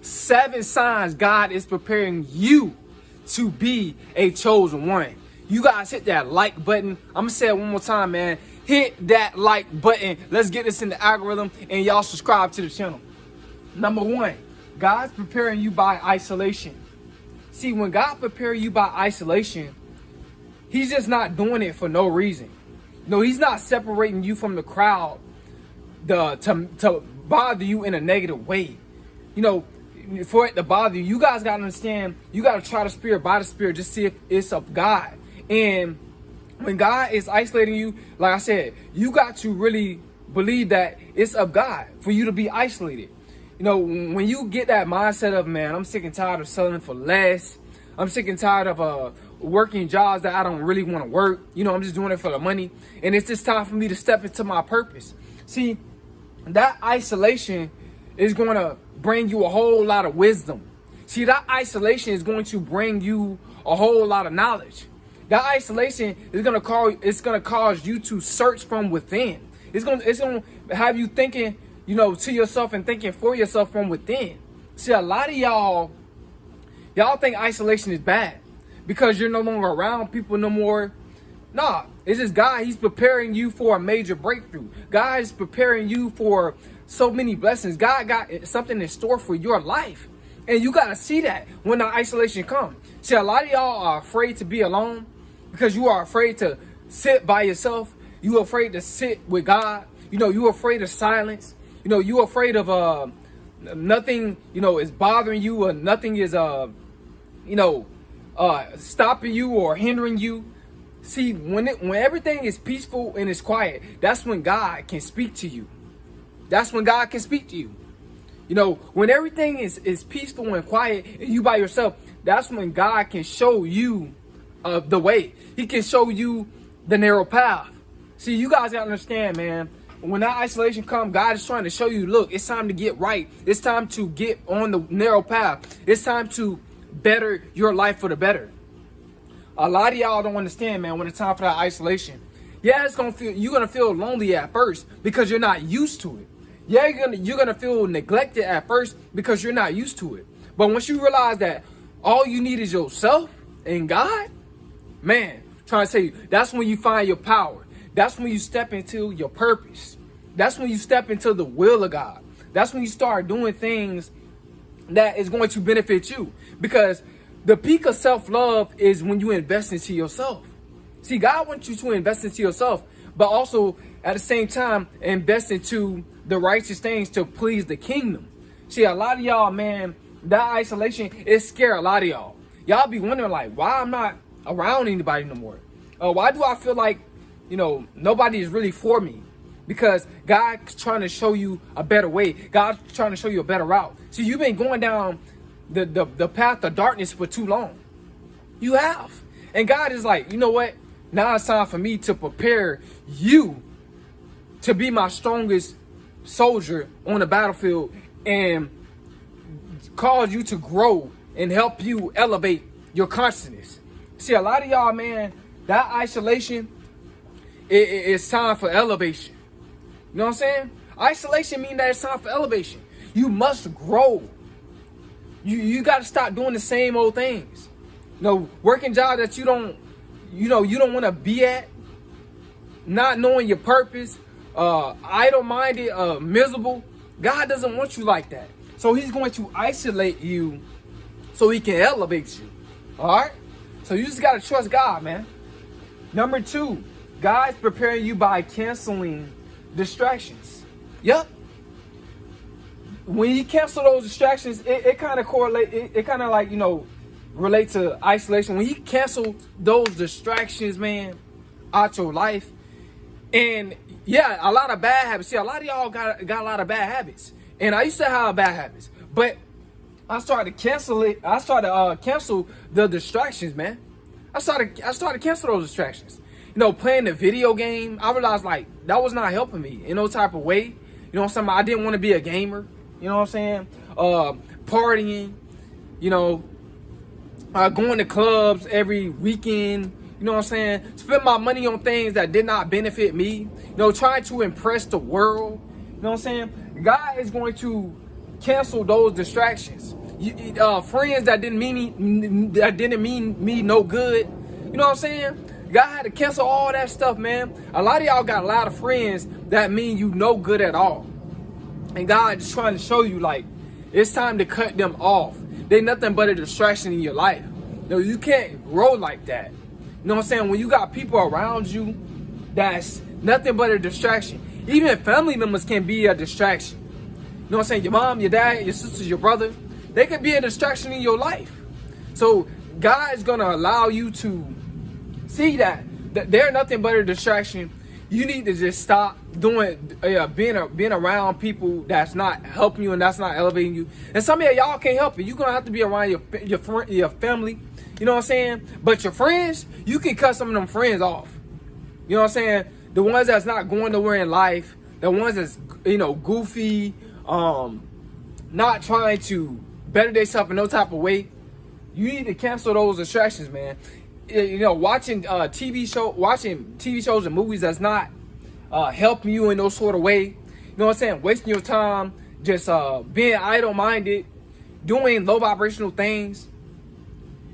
7 signs God is preparing you to be a chosen one. You guys hit that like button. I'm gonna say it one more time, man. Hit that like button. Let's get this in the algorithm, and y'all subscribe to the channel. Number 1, God's preparing you by isolation. See, when God prepares you by isolation, he's just not doing it for no reason. No, he's not separating you from the crowd to bother you in a negative way. You know, for it to bother you, you guys got to understand, you got to try the spirit by the spirit, just see if it's of God. And when God is isolating you, like I said, you got to really believe that it's of God for you to be isolated. You know, when you get that mindset of, man, I'm sick and tired of selling for less. I'm sick and tired of working jobs that I don't really want to work. You know, I'm just doing it for the money. And it's just time for me to step into my purpose. See, that isolation is going to bring you a whole lot of wisdom. See, that isolation is going to bring you a whole lot of knowledge. That isolation is going to cause you to search from within. It's going to have you thinking, you know, to yourself and thinking for yourself from within. See, a lot of y'all think isolation is bad because you're no longer around people no more. Nah, it's just God. He's preparing you for a major breakthrough. God is preparing you for so many blessings. God got something in store for your life. And you got to see that when the isolation comes. See, a lot of y'all are afraid to be alone because you are afraid to sit by yourself. You are afraid to sit with God. You know, you're afraid of silence. You know, you're afraid of nothing, you know, is bothering you, or nothing is, stopping you or hindering you. See, when everything is peaceful and it's quiet, that's when God can speak to you. That's when God can speak to you. You know, when everything is peaceful and quiet and you by yourself, that's when God can show you the way. He can show you the narrow path. See, you guys gotta understand, man. When that isolation comes, God is trying to show you, look, it's time to get right. It's time to get on the narrow path. It's time to better your life for the better. A lot of y'all don't understand, man, when it's time for that isolation. Yeah, you're gonna feel lonely at first because you're not used to it. Yeah, you're gonna feel neglected at first because you're not used to it. But once you realize that all you need is yourself and God, man, I'm trying to tell you, that's when you find your power. That's when you step into your purpose. That's when you step into the will of God. That's when you start doing things that is going to benefit you. Because the peak of self-love is when you invest into yourself. See, God wants you to invest into yourself, but also at the same time, invest into the righteous things to please the kingdom. See, a lot of y'all, man, that isolation is scare a lot of y'all. Y'all be wondering, like, why I'm not around anybody no more? Why do I feel like, you know, nobody is really for me? Because God's trying to show you a better way. God's trying to show you a better route. See, you've been going down the path of darkness for too long. You have. And God is like, you know what? Now it's time for me to prepare you to be my strongest soldier on the battlefield and cause you to grow and help you elevate your consciousness. See, a lot of y'all, man, that isolation, it's time for elevation. You know what I'm saying? Isolation means that it's time for elevation. You must grow. You got to stop doing the same old things. You know, working jobs that you don't want to be at, not knowing your purpose, idle-minded, miserable. God doesn't want you like that. So he's going to isolate you so he can elevate you. All right? So you just got to trust God, man. Number 2, God's preparing you by canceling distractions. Yep. When you cancel those distractions, it kind of correlate. It kind of like, you know, relate to isolation. When you cancel those distractions, man, out your life, and yeah, a lot of bad habits. See, a lot of y'all got a lot of bad habits, and I used to have bad habits, but I started to cancel it. I started to cancel the distractions, man. I started to cancel those distractions. You know, playing the video game, I realized like that was not helping me in no type of way. You know what I'm saying? I didn't want to be a gamer. You know what I'm saying? Partying, you know, going to clubs every weekend. You know what I'm saying? Spend my money on things that did not benefit me. You know, trying to impress the world. You know what I'm saying? God is going to cancel those distractions. Friends that didn't mean me no good. You know what I'm saying? God had to cancel all that stuff, man. A lot of y'all got a lot of friends that mean you no good at all. And God just trying to show you, like, it's time to cut them off. They nothing but a distraction in your life. No, you can't grow like that. You know what I'm saying? When you got people around you that's nothing but a distraction. Even family members can be a distraction. You know what I'm saying? Your mom, your dad, your sisters, your brother, they can be a distraction in your life. So God is going to allow you to see that they're nothing but a distraction. You need to just stop doing being around people that's not helping you and that's not elevating you. And some of y'all can't help it. You're gonna have to be around your family. You know what I'm saying? But your friends, you can cut some of them friends off. You know what I'm saying? The ones that's not going nowhere in life, the ones that's goofy, not trying to better themselves in no type of way. You need to cancel those distractions, man. Watching TV shows and movies that's not helping you in no sort of way. You know what I'm saying? Wasting your time, just being idle-minded, doing low vibrational things.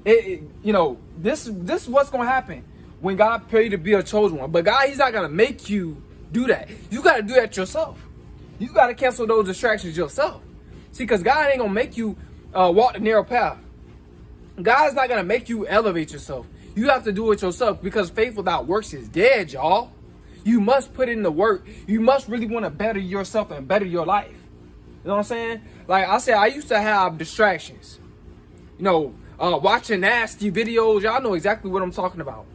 This is what's gonna happen when God prepare you to be a chosen one. But God, He's not gonna make you do that. You gotta do that yourself. You gotta cancel those distractions yourself. See, because God ain't gonna make you walk the narrow path. God's not gonna make you elevate yourself. You have to do it yourself, because faith without works is dead, y'all. You must put in the work. You must really want to better yourself and better your life. You know what I'm saying? Like I said, I used to have distractions. Watching nasty videos. Y'all know exactly what I'm talking about.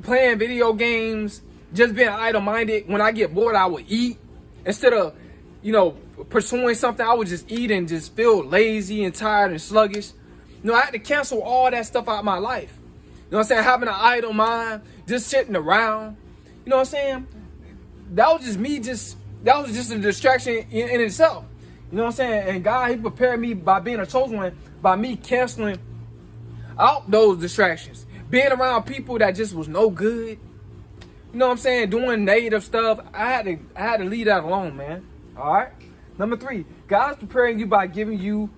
Playing video games. Just being idle-minded. When I get bored, I would eat. Instead of, pursuing something, I would just eat and just feel lazy and tired and sluggish. I had to cancel all that stuff out of my life. You know what I'm saying? Having an idle mind, just sitting around. You know what I'm saying? That was just a distraction in itself. You know what I'm saying? And God, He prepared me by being a chosen one, by me canceling out those distractions. Being around people that just was no good. You know what I'm saying? Doing negative stuff. I had to leave that alone, man. All right? Number 3, God's preparing you by giving you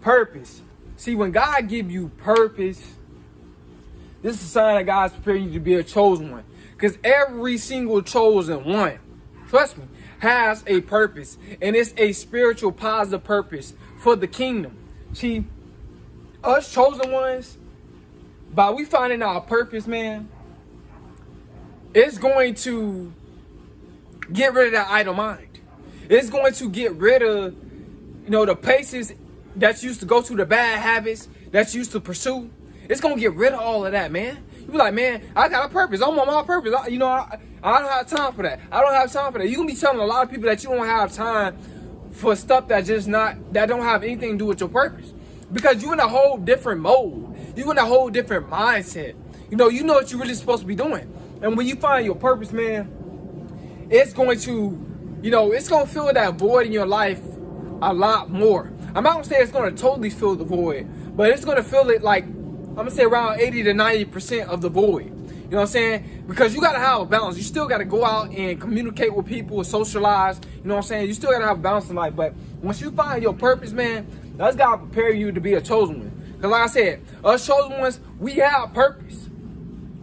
purpose. See, when God gives you purpose, this is a sign that God's preparing you to be a chosen one. Because every single chosen one, trust me, has a purpose. And it's a spiritual, positive purpose for the kingdom. See, us chosen ones, by we finding our purpose, man, it's going to get rid of that idle mind. It's going to get rid of, the places that you used to go to, the bad habits that you used to pursue. It's going to get rid of all of that, man. You be like, man, I got a purpose. I'm on my purpose. I don't have time for that. I don't have time for that. You're going to be telling a lot of people that you don't have time for stuff that don't have anything to do with your purpose. Because you're in a whole different mode. You're in a whole different mindset. You know what you're really supposed to be doing. And when you find your purpose, man, it's going to, it's going to fill that void in your life a lot more. I'm not going to say it's going to totally fill the void, but it's going to fill it like, I'm going to say around 80 to 90% of the void. You know what I'm saying? Because you got to have a balance. You still got to go out and communicate with people, socialize. You know what I'm saying? You still got to have a balance in life. But once you find your purpose, man, that's got to prepare you to be a chosen one. Because like I said, us chosen ones, we have purpose.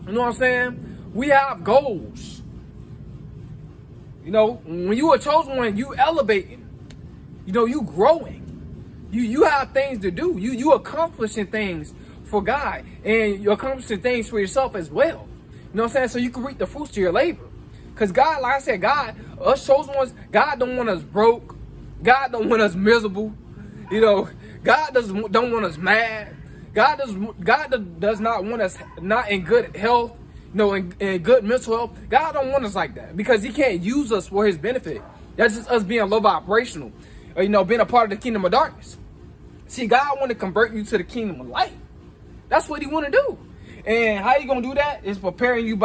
You know what I'm saying? We have goals. When you a chosen one, you elevating. You growing. You have things to do. You accomplishing things for God. And you're accomplishing things for yourself as well. You know what I'm saying? So you can reap the fruits of your labor. Because God, like I said, God, us chosen ones, God don't want us broke. God don't want us miserable. God don't want us mad. God does not want us not in good health. In good mental health. God don't want us like that. Because He can't use us for His benefit. That's just us being low vibrational. Being a part of the kingdom of darkness. See, God want to convert you to the kingdom of light. That's what He want to do. And how you going to do that is preparing you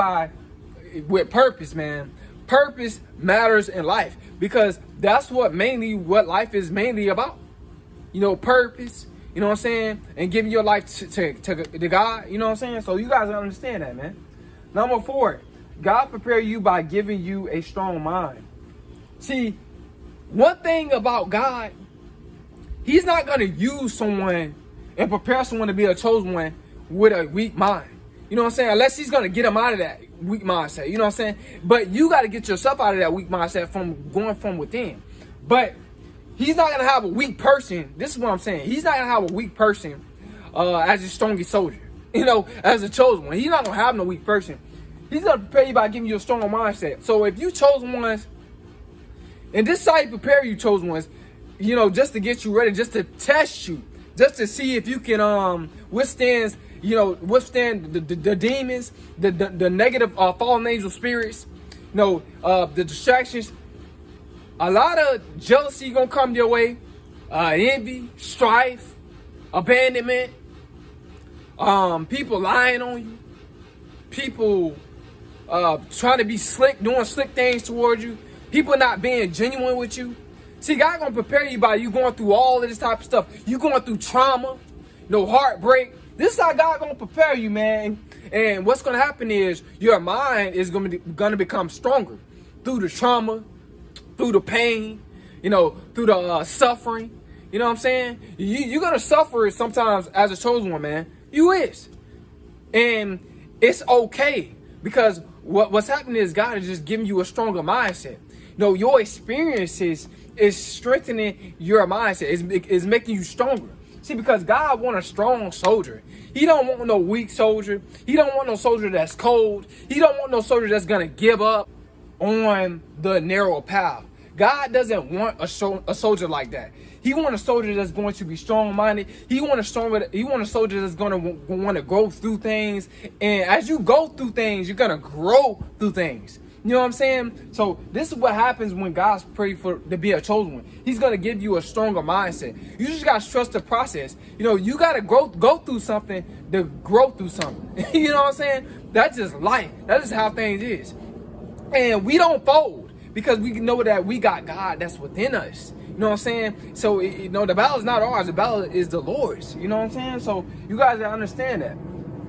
with purpose, man. Purpose matters in life, because that's what life is mainly about. Purpose, you know what I'm saying? And giving your life to God, you know what I'm saying? So you guys understand that, man. Number 4, God prepare you by giving you a strong mind. See, one thing about God, he's not going to use someone and prepare someone to be a chosen one with a weak mind. You know what I'm saying? Unless he's going to get them out of that weak mindset. You know what I'm saying? But you got to get yourself out of that weak mindset from going from within. But he's not going to have a weak person. This is what I'm saying. He's not going to have a weak person as his strongest soldier. You know, as a chosen one. He's not going to have no weak person. He's going to prepare you by giving you a stronger mindset. So if you chosen ones, and this is how he prepare you chosen ones, you know, just to get you ready, just to test you, just to see if you can withstand the demons, the negative fallen angel spirits, you know, the distractions. A lot of jealousy gonna come your way, envy, strife, abandonment, people lying on you, people trying to be slick, doing slick things towards you, people not being genuine with you. See, God gonna prepare you by you going through all of this type of stuff. You going through trauma, heartbreak. This is how God gonna prepare you, man. And what's gonna happen is your mind is gonna become stronger through the trauma, through the pain, through the suffering. You know what I'm saying? You're gonna suffer sometimes as a chosen one, man. You is, and it's okay because what's happening is God is just giving you a stronger mindset. Your experiences is strengthening your mindset. It's making you stronger. See, because God wants a strong soldier. He don't want no weak soldier. He don't want no soldier that's cold. He don't want no soldier that's going to give up on the narrow path. God doesn't want a soldier like that. He wants a soldier that's going to be strong-minded. He wants a soldier that's going to want to go through things. And as you go through things, you're going to grow through things. You know what I'm saying? So this is what happens when God's praying to be a chosen one. He's going to give you a stronger mindset. You just got to trust the process. You got to go through something to grow through something. You know what I'm saying? That's just life. That's just how things is. And we don't fold because we know that we got God that's within us. You know what I'm saying? So, the battle is not ours. The battle is the Lord's. You know what I'm saying? So you guys gotta understand that.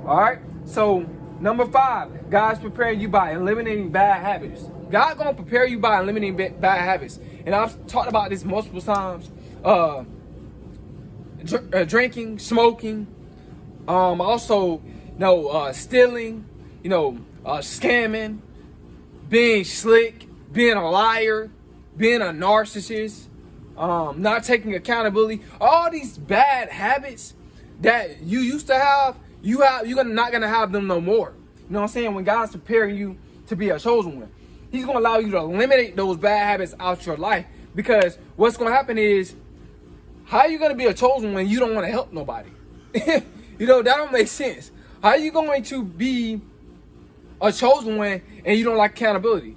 All right? So number 5, God's preparing you by eliminating bad habits. God gonna prepare you by eliminating bad habits. And I've talked about this multiple times. Drinking, smoking, also, stealing, scamming, being slick, being a liar, being a narcissist, not taking accountability. All these bad habits that you used to have, you're not gonna have them no more. You know what I'm saying? When God's preparing you to be a chosen one, He's gonna allow you to eliminate those bad habits out your life. Because what's gonna happen is, how are you gonna be a chosen one when you don't want to help nobody? That don't make sense. How are you going to be a chosen one and you don't like accountability?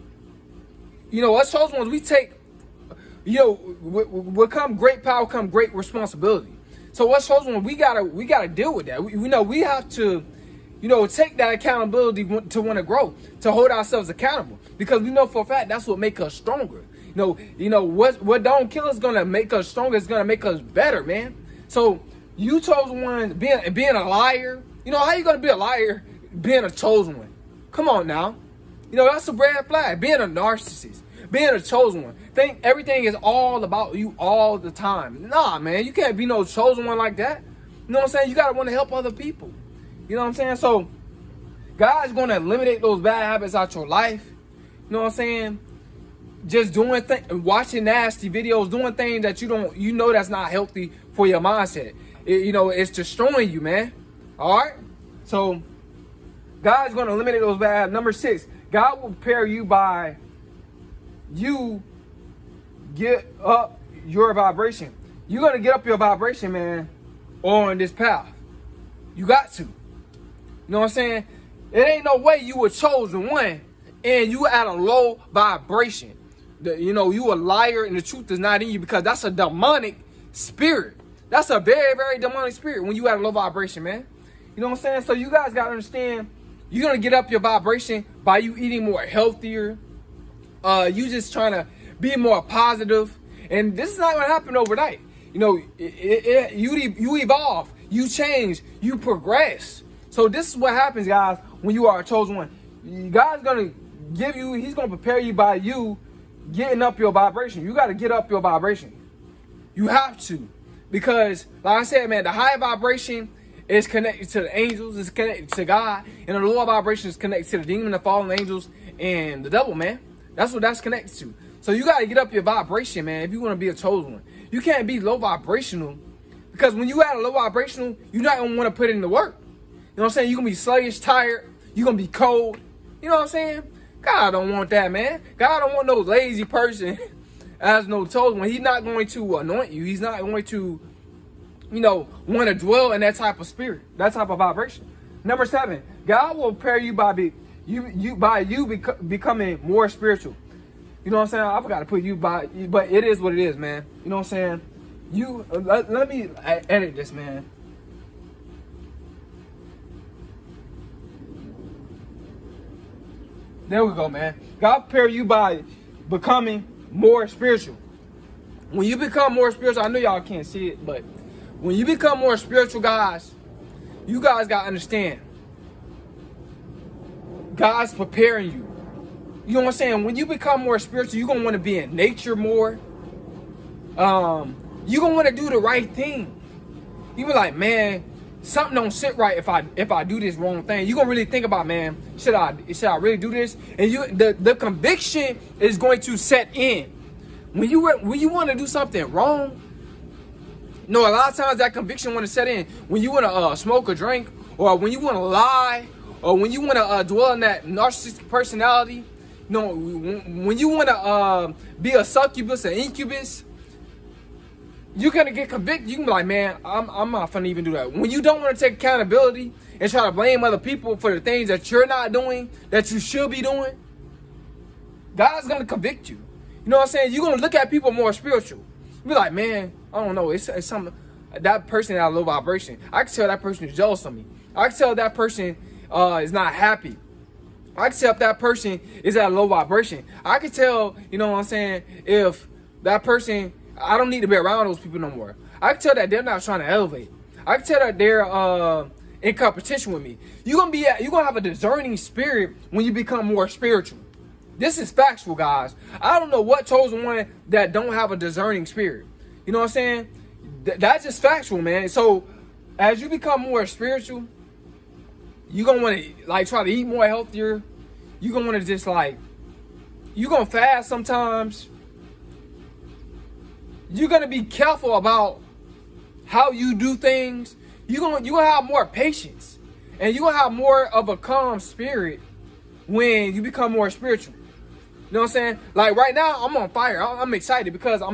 Us chosen ones, we take, will come great power, come great responsibility. So us chosen ones, we gotta deal with that. We have to, take that accountability to want to grow, to hold ourselves accountable, because we know for a fact that's what makes us stronger. What don't kill us is gonna make us stronger. It's gonna make us better, man. So you chosen one, being a liar. How you gonna be a liar being a chosen one? Come on now. That's a red flag. Being a narcissist, being a chosen one. Think everything is all about you all the time. Nah, man, you can't be no chosen one like that. You know what I'm saying? You gotta want to help other people. You know what I'm saying? So God's gonna eliminate those bad habits out your life. You know what I'm saying? Just doing watching nasty videos, doing things that that's not healthy for your mindset. It's destroying you, man. All right. So God's gonna eliminate those bad habits. Number 6, God will prepare you by you get up your vibration. You're gonna get up your vibration, man, on this path. You got to. You know what I'm saying? It ain't no way you were chosen one and you at a low vibration. You a liar and the truth is not in you, because that's a demonic spirit. That's a very, very demonic spirit when you at a low vibration, man. You know what I'm saying? So you guys gotta understand, you're gonna get up your vibration by you eating more healthier. You just trying to be more positive, and this is not gonna happen overnight. You evolve, you change, you progress. So this is what happens, guys, when you are a chosen one. God's gonna give you, He's gonna prepare you by you, getting up your vibration. You got to get up your vibration. You have to. Because, like I said, man, the higher vibration is connected to the angels, it's connected to God, and the lower vibration is connected to the demon, the fallen angels, and the devil, man. That's what that's connected to. So you got to get up your vibration, man, if you want to be a chosen one. You can't be low vibrational, because when you at a low vibrational, you're not going to want to put in the work. You know what I'm saying? You're going to be sluggish, tired. You're going to be cold. You know what I'm saying? God don't want that, man. God don't want no lazy person as no chosen one. He's not going to anoint you. He's not going to, want to dwell in that type of spirit, that type of vibration. Number 7, God will prepare you by becoming more spiritual. You know what I'm saying? I forgot to put you by, but it is what it is, man. You know what I'm saying? Let me edit this, man. There we go, man. God prepare you by becoming more spiritual. When you become more spiritual, I know y'all can't see it, but when you become more spiritual, guys, you guys got to understand. God's preparing you. You know what I'm saying? When you become more spiritual, you're going to want to be in nature more. You're going to want to do the right thing. You be like, man, something don't sit right if I do this wrong thing. You're going to really think about, man, should I really do this? And the conviction is going to set in. When you want to do something wrong, a lot of times that conviction want to set in. When you want to smoke or drink, or when you want to lie, or when you want to dwell in that narcissistic personality, when you want to be a succubus, an incubus, you're going to get convicted. You can be like, man, I'm not finna even do that. When you don't want to take accountability and try to blame other people for the things that you're not doing, that you should be doing, God's going to convict you. You know what I'm saying? You're going to look at people more spiritual. You be like, man, I don't know. It's something, that person at a low vibration. I can tell that person is jealous of me. I can tell that person is not happy. I can tell if that person is at a low vibration. I can tell, you know what I'm saying, if that person, I don't need to be around those people no more. I can tell that they're not trying to elevate. I can tell that they're in competition with me. You're gonna have a discerning spirit when you become more spiritual. This is factual, guys. I don't know what chosen one that don't have a discerning spirit. You know what I'm saying? That's just factual, man. So as you become more spiritual, you're gonna want to try to eat more healthier. You're gonna want to just you're gonna fast sometimes. You're gonna be careful about how you do things. You're gonna have more patience, and you're gonna have more of a calm spirit when you become more spiritual. You know what I'm saying? Like right now, I'm on fire. I'm excited because I'm